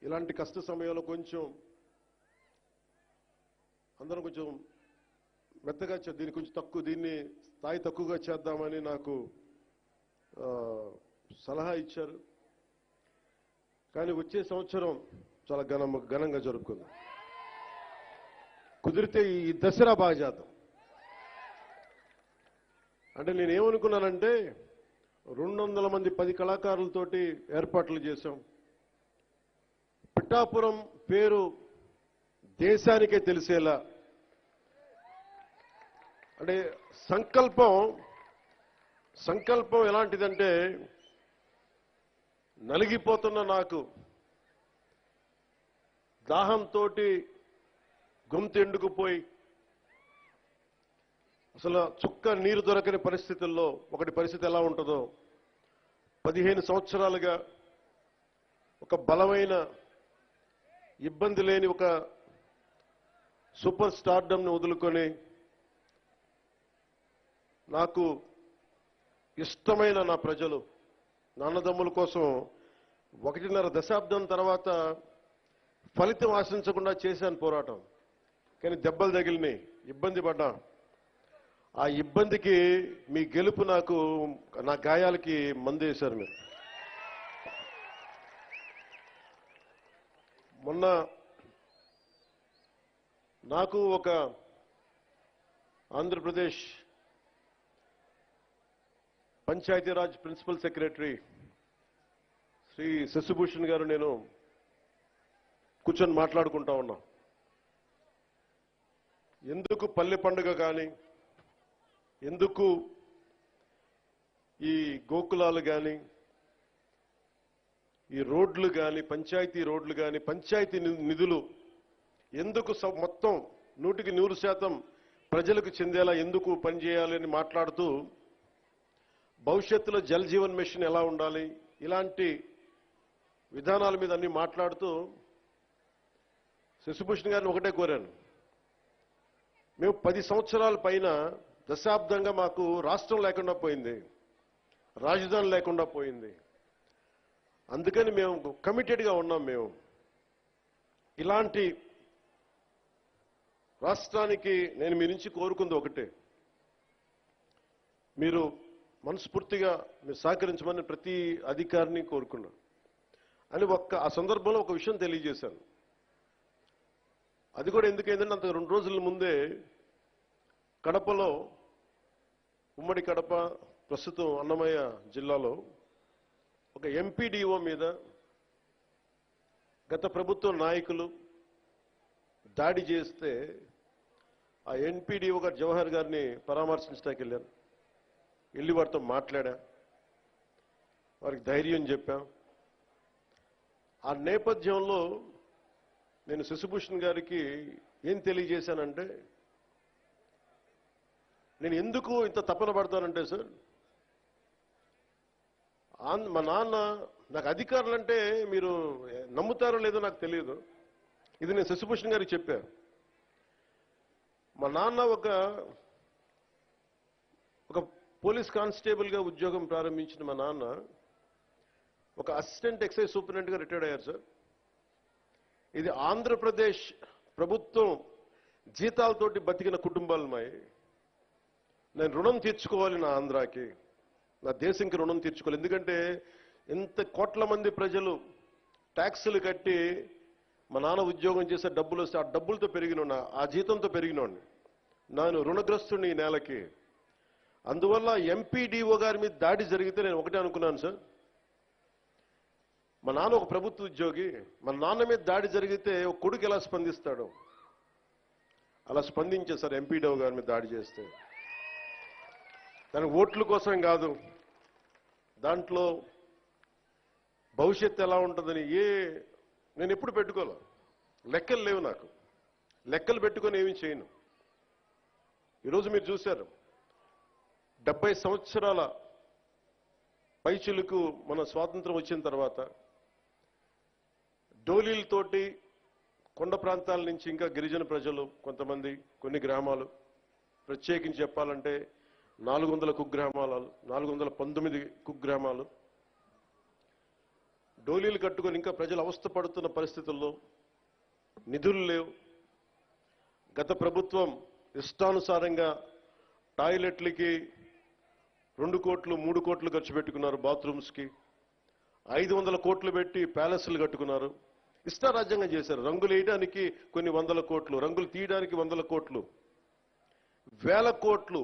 ఇలాంటి కష్ట సమయంలో కొంచెం అందరం కొంచెం మెత్తగా దీన్ని కొంచెం తక్కువ దీన్ని స్థాయి తక్కువగా చేద్దామని నాకు సలహా ఇచ్చారు. కానీ వచ్చే సంవత్సరం చాలా ఘనంగా జరుపుకుందాం. కుదిరితే ఈ దసరా బాగా చేద్దాం. అంటే నేనేమనుకున్నానంటే 200 మంది 10 కళాకారులతోటి ఏర్పాట్లు చేశాం. పిఠాపురం పేరు దేశానికే తెలిసేలా, అంటే సంకల్పం ఎలాంటిదంటే నలిగిపోతున్న నాకు దాహంతో గొంతు ఎండుకుపోయి అసలు చుక్క నీరు దొరకని పరిస్థితుల్లో ఒకటి పరిస్థితి ఎలా ఉంటుందో 15 సంవత్సరాలుగా ఒక బలమైన ఇబ్బంది లేని ఒక సూపర్ స్టార్డమ్ని వదులుకొని నాకు ఇష్టమైన నా ప్రజలు నా అన్నదమ్ముల కోసం 1.5 దశాబ్దం తర్వాత ఫలితం ఆశించకుండా చేశాను పోరాటం. కానీ దెబ్బలు తగిలినాయి, ఇబ్బంది పడ్డా. ఆ ఇబ్బందికి మీ గెలుపు నాకు, నా గాయాలకి మందు వేశారు మీరు. మొన్న నాకు ఒక ఆంధ్రప్రదేశ్ పంచాయతీరాజ్ ప్రిన్సిపల్ సెక్రటరీ శ్రీ శశిభూషణ్ గారు నేను కూర్చొని మాట్లాడుకుంటా ఉన్నాం. ఎందుకు పల్లె పండుగ కానీ, ఎందుకు ఈ గోకులాలు కానీ, ఈ రోడ్లు కానీ, పంచాయతీ రోడ్లు కానీ, పంచాయతీ నిధులు ఎందుకు మొత్తం 100% ప్రజలకు చెందేలా ఎందుకు పనిచేయాలని మాట్లాడుతూ, భవిష్యత్తులో జల్ జీవన్ మిషన్ ఎలా ఉండాలి, ఇలాంటి విధానాల మీద అన్ని మాట్లాడుతూ శశిభూషణ్ గారిని ఒకటే కోరాను. మేము 10 సంవత్సరాల పైన దశాబ్దంగా మాకు రాష్ట్రం లేకుండా పోయింది, రాజధాని లేకుండా పోయింది. అందుకని మేము కమిటెడ్గా ఉన్నాం. మేము ఇలాంటి రాష్ట్రానికి నేను మీ నుంచి కోరుకుంది ఒకటే, మీరు మనస్ఫూర్తిగా మీరు సహకరించమని ప్రతి అధికారిని కోరుకున్నా అని ఆ సందర్భంలో ఒక విషయం తెలియజేశాను. అది కూడా ఎందుకైందంటే అంత 2 రోజుల ముందే కడపలో, ఉమ్మడి కడప ప్రస్తుతం అన్నమయ్య జిల్లాలో ఒక ఎంపీడీఓ మీద గత ప్రభుత్వ నాయకులు దాడి చేస్తే ఆ ఎంపీడీఓ గారు జవహర్ గారిని పరామర్శించడానికి వెళ్ళాను. వెళ్ళి వారితో మాట్లాడా, వారికి ధైర్యం చెప్పాం. ఆ నేపథ్యంలో నేను శశిభూషణ్ గారికి ఏం తెలియజేశానంటే, నేను ఎందుకు ఇంత తపన పడతానంటే సార్, మా నాన్న నాకు అధికారులు అంటే మీరు నమ్ముతారో లేదో నాకు తెలియదు, ఇది నేను శశిభూషణ్ గారికి చెప్పాను. మా నాన్న ఒక పోలీస్ కానిస్టేబుల్గా ఉద్యోగం ప్రారంభించిన మా నాన్న ఒక అసిస్టెంట్ ఎక్సైజ్ సూపరింటెండెంట్గా రిటైర్డ్ అయ్యారు సార్. ఇది ఆంధ్రప్రదేశ్ ప్రభుత్వం జీతాలతోటి బతికిన కుటుంబాలు మాయి. నేను రుణం తీర్చుకోవాలి నా ఆంధ్రాకి, నా దేశంకి రుణం తీర్చుకోవాలి. ఎందుకంటే ఇంత కోట్ల మంది ప్రజలు ట్యాక్సులు కట్టి మా నాన్న ఉద్యోగం చేసే డబ్బులు వస్తే ఆ డబ్బులతో పెరిగిన, ఆ జీతంతో పెరిగినోడిని, నేను రుణగ్రస్తుని ఈ నేలకి. అందువల్ల ఎంపీడీఓ గారి మీద దాడి జరిగితే నేను ఒకటే అనుకున్నాను సార్, మా నాన్న ఒక ప్రభుత్వ ఉద్యోగి, మా నాన్న మీద దాడి జరిగితే ఒక కొడుకు ఎలా స్పందిస్తాడు, అలా స్పందించే సార్ ఎంపీడీఓ గారి మీద దాడి చేస్తే. దానికి ఓట్ల కోసం కాదు, దాంట్లో భవిష్యత్తు ఎలా ఉంటుందని నేను ఎప్పుడు పెట్టుకోలే. లెక్కలు లేవు నాకు, లెక్కలు పెట్టుకొని ఏమీ చేయను. ఈరోజు మీరు చూశారు 70 సంవత్సరాల పైచిలుకు మన స్వాతంత్రం వచ్చిన తర్వాత డోలీలతోటి కొండ ప్రాంతాల నుంచి ఇంకా గిరిజన ప్రజలు కొంతమంది, కొన్ని గ్రామాలు ప్రత్యేకించి చెప్పాలంటే 400 కుగ్రామాలు, 419 కుగ్రామాలు డోలీలు కట్టుకొని ఇంకా ప్రజలు అవస్థ పడుతున్న పరిస్థితుల్లో నిధులు లేవు. గత ప్రభుత్వం ఇష్టానుసారంగా టాయిలెట్లకి 2 కోట్లు 3 కోట్లు ఖర్చు పెట్టుకున్నారు, బాత్రూమ్స్కి 500 కోట్లు పెట్టి ప్యాలెస్లు కట్టుకున్నారు. ఇష్టారాజ్యంగా చేశారు. రంగులు వేయడానికి కొన్ని 100 కోట్లు, రంగులు తీయడానికి 100 కోట్లు, 1000 కోట్లు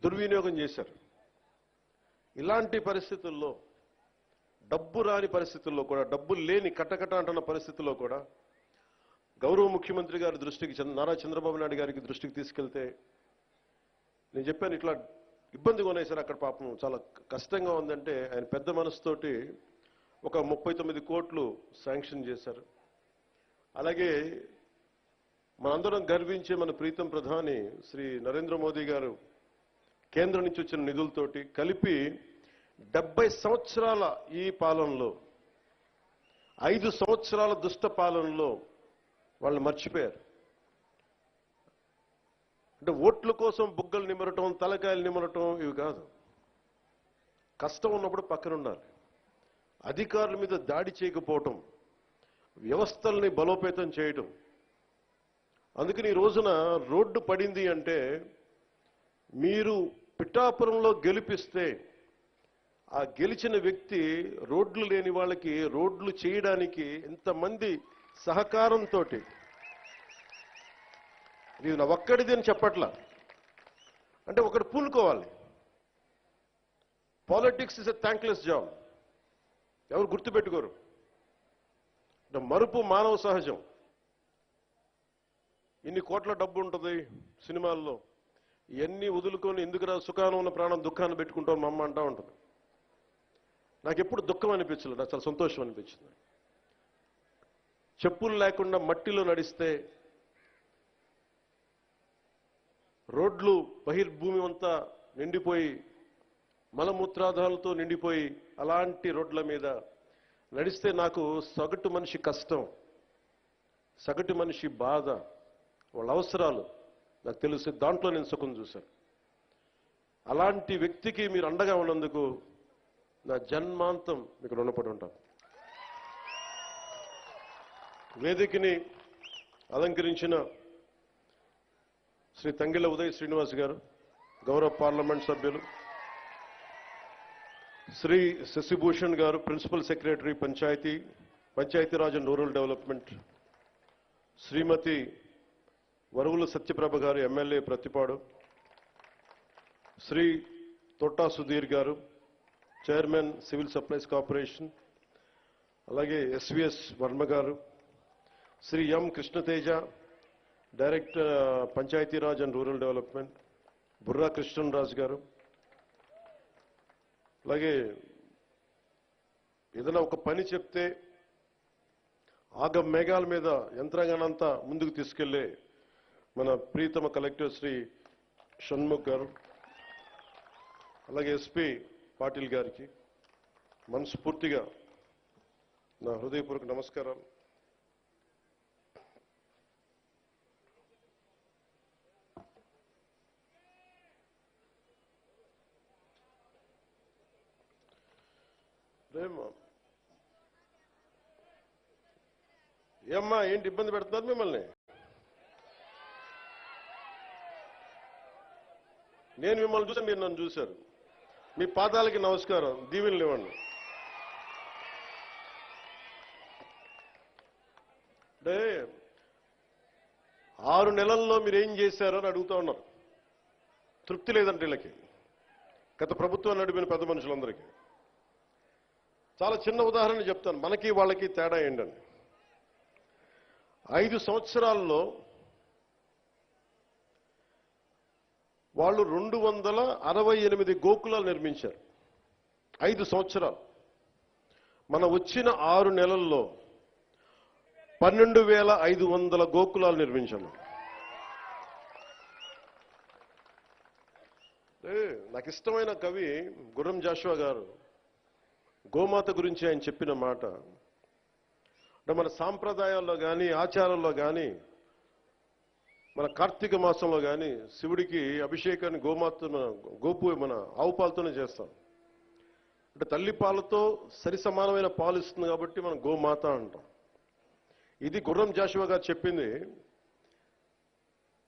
దుర్వినియోగం చేశారు. ఇలాంటి పరిస్థితుల్లో, డబ్బు రాని పరిస్థితుల్లో కూడా, డబ్బులు లేని కటకట అంటున్న పరిస్థితుల్లో కూడా గౌరవ ముఖ్యమంత్రి గారి దృష్టికి, నారా చంద్రబాబు నాయుడు గారికి దృష్టికి తీసుకెళ్తే నేను చెప్పాను, ఇట్లా ఇబ్బందిగా ఉన్నాయి సార్ అక్కడ, పాపం చాలా కష్టంగా ఉందంటే ఆయన పెద్ద మనసుతోటి ఒక 39 కోట్లు శాంక్షన్ చేశారు. అలాగే మనందరం గర్వించే మన ప్రీతం ప్రధాని శ్రీ నరేంద్ర మోదీ గారు కేంద్రం నుంచి వచ్చిన నిధులతోటి కలిపి 70 సంవత్సరాల ఈ పాలనలో, 5 సంవత్సరాల దుష్ట పాలనలో వాళ్ళు మర్చిపోయారు. అంటే ఓట్ల కోసం బుగ్గలు నిమరటం, తలకాయలు నిమరటం ఇవి కాదు. కష్టం ఉన్నప్పుడు పక్కన ఉండాలి. అధికారుల మీద దాడి చేయకపోవటం, వ్యవస్థల్ని బలోపేతం చేయటం. అందుకని ఈ రోజున రోడ్డు పడింది అంటే మీరు పిఠాపురంలో గెలిపిస్తే ఆ గెలిచిన వ్యక్తి రోడ్లు లేని వాళ్ళకి రోడ్లు చేయడానికి ఎంతమంది సహకారంతో, ఇది నా ఒక్కడిది అని చెప్పట్లా, అంటే ఒకటి పూనుకోవాలి. Politics is a thankless job. ఎవరు గుర్తుపెట్టుకోరు. మరుపు మానవ సహజం. ఇన్ని కోట్ల డబ్బు ఉంటుంది సినిమాల్లో, ఇవన్నీ వదులుకొని ఎందుకురా సుఖానం ఉన్న ప్రాణం దుఃఖాన్ని పెట్టుకుంటాం మా అమ్మ అంటా ఉంటుంది. నాకు ఎప్పుడు దుఃఖం అనిపించలేదు, నాకు చాలా సంతోషం అనిపించింది. చెప్పులు లేకుండా మట్టిలో నడిస్తే, రోడ్లు బహిర్భూమి అంతా నిండిపోయి మలమూత్రాదాలతో నిండిపోయి అలాంటి రోడ్ల మీద నడిస్తే నాకు సగటు మనిషి కష్టం, సగటు మనిషి బాధ, వాళ్ళ అవసరాలు నాకు తెలుసు. దాంట్లో నేను సుఖం చూశాను. అలాంటి వ్యక్తికి మీరు అండగా ఉన్నందుకు నా జన్మాంతం మీకు రుణపడి ఉంటాను. వేదికని అలంకరించిన శ్రీ తంగిళ్ళ ఉదయ్ శ్రీనివాస్ గారు, గౌరవ పార్లమెంట్ సభ్యులు, శ్రీ శశిభూషణ్ గారు, principal secretary Panchayati Raj and rural development, Shrimati Varavula Satyaprabha గారు, ఎమ్మెల్యే ప్రతిపాడు, శ్రీ తొట్టా సుధీర్ గారు, చైర్మన్ సివిల్ సప్లైస్ కార్పొరేషన్, అలాగే ఎస్విఎస్ వర్మ గారు, Shri M Krishnateja, director Panchayati Raj and rural development, Burra Krishnaraju గారు, అలాగే ఏదైనా ఒక పని చెప్తే ఆగ మేఘాల మీద యంత్రాంగానంతా ముందుకు తీసుకెళ్లే మన ప్రీతమ కలెక్టర్ శ్రీ షణ్ముఖ్ గారు, అలాగే ఎస్పీ పాటిల్ గారికి మనస్ఫూర్తిగా నా హృదయపూర్వక నమస్కారాలు. ఏమ్మా, ఏంటి ఇబ్బంది పెడుతున్నారు మిమ్మల్ని? నేను మిమ్మల్ని చూసాను, మీరు నన్ను చూశారు. మీ పాదాలకి నమస్కారం, దీవెనలు ఇవ్వండి. అంటే 6 నెలల్లో మీరు ఏం చేశారో అని అడుగుతా ఉన్నారు. తృప్తి లేదంటే వీళ్ళకి, గత ప్రభుత్వం నడిపిన పెద్ద మనుషులందరికీ. చాలా చిన్న ఉదాహరణ చెప్తాను, మనకి వాళ్ళకి తేడా ఏంటండి. 5 సంవత్సరాల్లో వాళ్ళు 268 గోకులాలు నిర్మించారు. 5 సంవత్సరాలు. మన వచ్చిన 6 నెలల్లో 12,500 గోకులాలు నిర్మించాము. నాకు ఇష్టమైన కవి గుర్రం జాషువా గారు గోమాత గురించి ఆయన చెప్పిన మాట, అంటే మన సాంప్రదాయాల్లో కానీ ఆచారాల్లో కానీ మన కార్తీక మాసంలో కానీ శివుడికి అభిషేకాన్ని గోమాత మన ఆవు పాలతోనే చేస్తాం. అంటే తల్లి పాలతో సరి సమానమైన పాలు ఇస్తుంది కాబట్టి మనం గోమాత అంటాం. ఇది గుర్రం జాషువా గారు చెప్పింది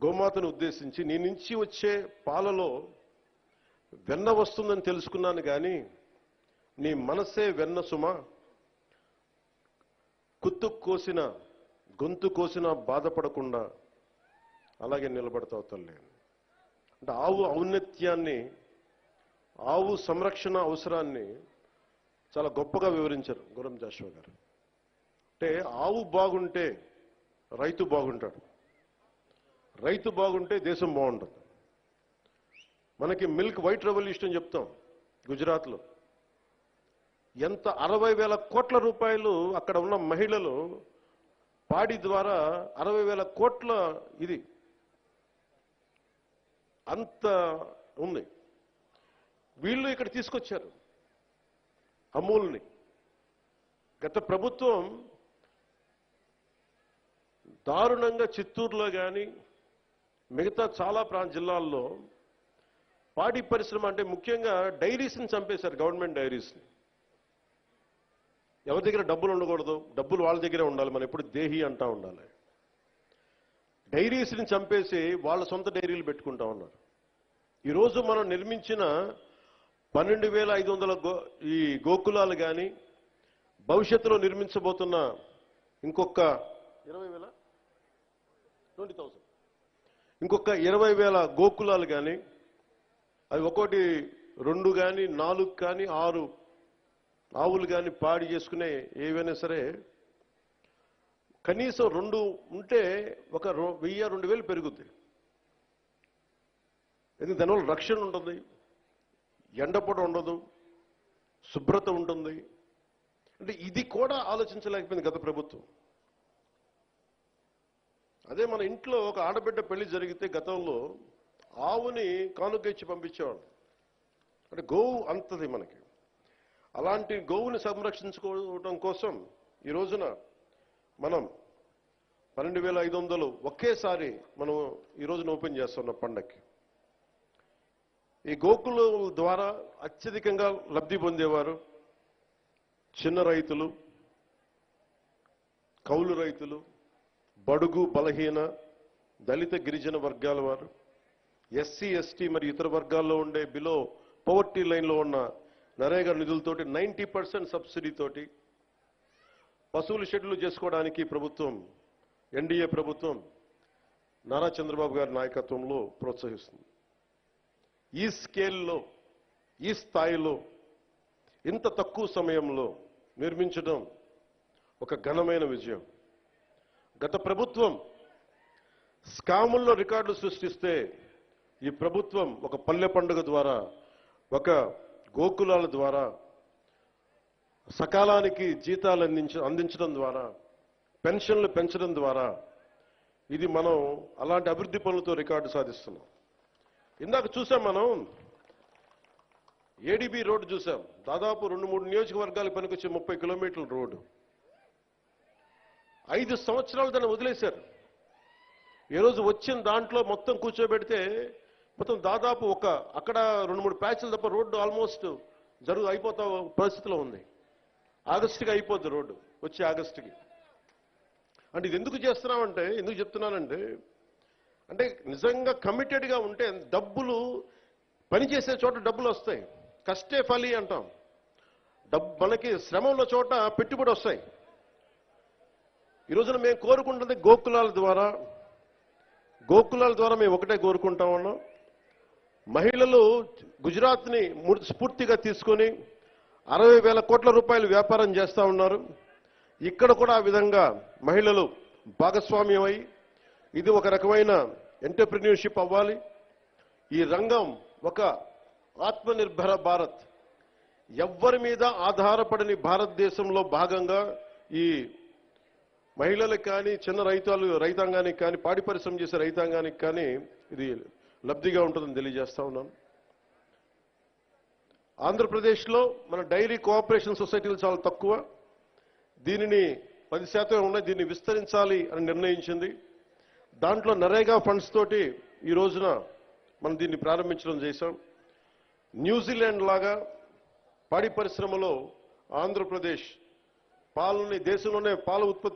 గోమాతను ఉద్దేశించి. నీ నుంచి వచ్చే పాలలో వెన్న వస్తుందని తెలుసుకున్నాను కానీ నీ మనసే వెన్న సుమ, కుత్తు కోసిన గొంతు కోసిన బాధపడకుండా అలాగే నిలబడతావు తల్లి. అంటే ఆవు ఔన్నత్యాన్ని, ఆవు సంరక్షణ అవసరాన్ని చాలా గొప్పగా వివరించారు గుర్రం జాషువా గారు. అంటే ఆవు బాగుంటే రైతు బాగుంటాడు, రైతు బాగుంటే దేశం బాగుంటుంది. మనకి మిల్క్ వైట్ రెవల్యూషన్ చెప్తాం. గుజరాత్లో ఎంత 60,000 కోట్ల రూపాయలు అక్కడ ఉన్న మహిళలు పాడి ద్వారా 60,000 కోట్ల ఇది అంత ఉంది. వీళ్ళు ఇక్కడ తీసుకొచ్చారు అమూల్ని. గత ప్రభుత్వం దారుణంగా చిత్తూరులో కానీ మిగతా చాలా జిల్లాల్లో పాడి పరిశ్రమ అంటే ముఖ్యంగా డైరీస్ని చంపేశారు. గవర్నమెంట్ డైరీస్ని. ఎవరి దగ్గర డబ్బులు ఉండకూడదు, డబ్బులు వాళ్ళ దగ్గరే ఉండాలి. మనం ఎప్పుడు దేహి అంటా ఉండాలి. డైరీస్ని చంపేసి వాళ్ళ సొంత డైరీలు పెట్టుకుంటా ఉన్నారు. ఈరోజు మనం నిర్మించిన 12,500 ఈ గోకులాలు కానీ భవిష్యత్తులో నిర్మించబోతున్న ఇంకొక 20,000 20,000 ఇంకొక 20,000 గోకులాలు కానీ అవి ఒకటి 2 కానీ 4 కానీ 6 ఆవులు కానీ పాడి చేసుకునే ఏవైనా సరే కనీసం 2 ఉంటే ఒక 1,000-2,000 పెరుగుద్ది. ఎందుకంటే దానివల్ల రక్షణ ఉంటుంది, ఎండపొడ ఉండదు, శుభ్రత ఉంటుంది. అంటే ఇది కూడా ఆలోచించలేకపోయింది గత ప్రభుత్వం. అదే మన ఇంట్లో ఒక ఆడబిడ్డ పెళ్లి జరిగితే గతంలో ఆవుని కానుక ఇచ్చి పంపించేవాడు. అంటే గోవు అంతది మనకి. అలాంటి గోవుని సంరక్షించుకోవడం కోసం ఈ రోజున మనం 12,500 ఒకేసారి మనం ఈ రోజున ఓపెన్ చేస్తున్న పండక్కి. ఈ గోకుల ద్వారా అత్యధికంగా లబ్ధి పొందేవారు చిన్న రైతులు, కౌలు రైతులు, బడుగు బలహీన దళిత గిరిజన వర్గాల వారు, ఎస్సీ ఎస్టీ మరియు ఇతర వర్గాల్లో ఉండే బిలో పవర్టీ లైన్లో ఉన్న నరేగా నిధులతోటి 90% సబ్సిడీతోటి పశువుల షెడ్లు చేసుకోవడానికి ప్రభుత్వం, ఎన్డీఏ ప్రభుత్వం నారా చంద్రబాబు గారి నాయకత్వంలో ప్రోత్సహిస్తుంది. ఈ స్కేల్లో, ఈ స్థాయిలో, ఇంత తక్కువ సమయంలో నిర్మించడం ఒక ఘనమైన విజయం. గత ప్రభుత్వం స్కాముల్లో రికార్డులు సృష్టిస్తే ఈ ప్రభుత్వం ఒక పల్లె పండుగ ద్వారా, ఒక గోకులాల ద్వారా, సకాలానికి జీతాలు అందించడం ద్వారా, పెన్షన్లు పెంచడం ద్వారా ఇది మనం అలాంటి అభివృద్ధి పనులతో రికార్డు సాధిస్తున్నాం. ఇందాక చూసాం మనం ఏడీబీ రోడ్డు చూసాం. దాదాపు 2-3 నియోజకవర్గాలకు పనికొచ్చే 30 కిలోమీటర్ల రోడ్డు 5 సంవత్సరాలు దాన్ని వదిలేశారు. ఈరోజు వచ్చిన దాంట్లో మొత్తం కూర్చోబెడితే మొత్తం దాదాపు అక్కడ 2-3 ప్యాచ్లు తప్ప రోడ్డు ఆల్మోస్ట్ అయిపోతా పరిస్థితిలో ఉంది. ఆగస్టుకి అయిపోద్ది రోడ్డు, వచ్చే ఆగస్టుకి. అంటే ఇది ఎందుకు చేస్తున్నామంటే, ఎందుకు చెప్తున్నానంటే, అంటే నిజంగా కమిటెడ్గా ఉంటే డబ్బులు పనిచేసే చోట డబ్బులు వస్తాయి. కష్టే ఫలి అంటాం. మనకి శ్రమ ఉన్న చోట పెట్టుబడి వస్తాయి. ఈ రోజున మేము కోరుకుంటుంది గోకులాల ద్వారా మేము ఒకటే కోరుకుంటా ఉన్నాం. మహిళలు గుజరాత్ని స్ఫూర్తిగా తీసుకొని 60,000 కోట్ల రూపాయలు వ్యాపారం చేస్తూ ఉన్నారు. ఇక్కడ కూడా ఆ విధంగా మహిళలు భాగస్వామ్యమై ఇది ఒక రకమైన ఎంటర్‌ప్రెన్యూర్‌షిప్ అవ్వాలి. ఈ రంగం ఒక ఆత్మనిర్భర భారత్, ఎవ్వరి మీద ఆధారపడని భారతదేశంలో భాగంగా ఈ మహిళలకు కానీ, చిన్న రైతాంగానికి కానీ, పాడి పరిశ్రమ చేసే రైతాంగానికి కానీ ఇది లబ్ధిగా ఉంటుందని తెలియజేస్తా ఉన్నాను. ఆంధ్రప్రదేశ్లో మన డైరీ కోఆపరేషన్ సొసైటీలు చాలా తక్కువ. దీనిని 10% ఉన్నాయి, దీన్ని విస్తరించాలి అని నిర్ణయించింది. దాంట్లో నరేగా ఫండ్స్ తోటి ఈ రోజున మనం దీన్ని ప్రారంభించడం చేశాం. న్యూజిలాండ్ లాగా పాడి పరిశ్రమలో ఆంధ్రప్రదేశ్ పాలని దేశంలోనే పాల ఉత్పత్తి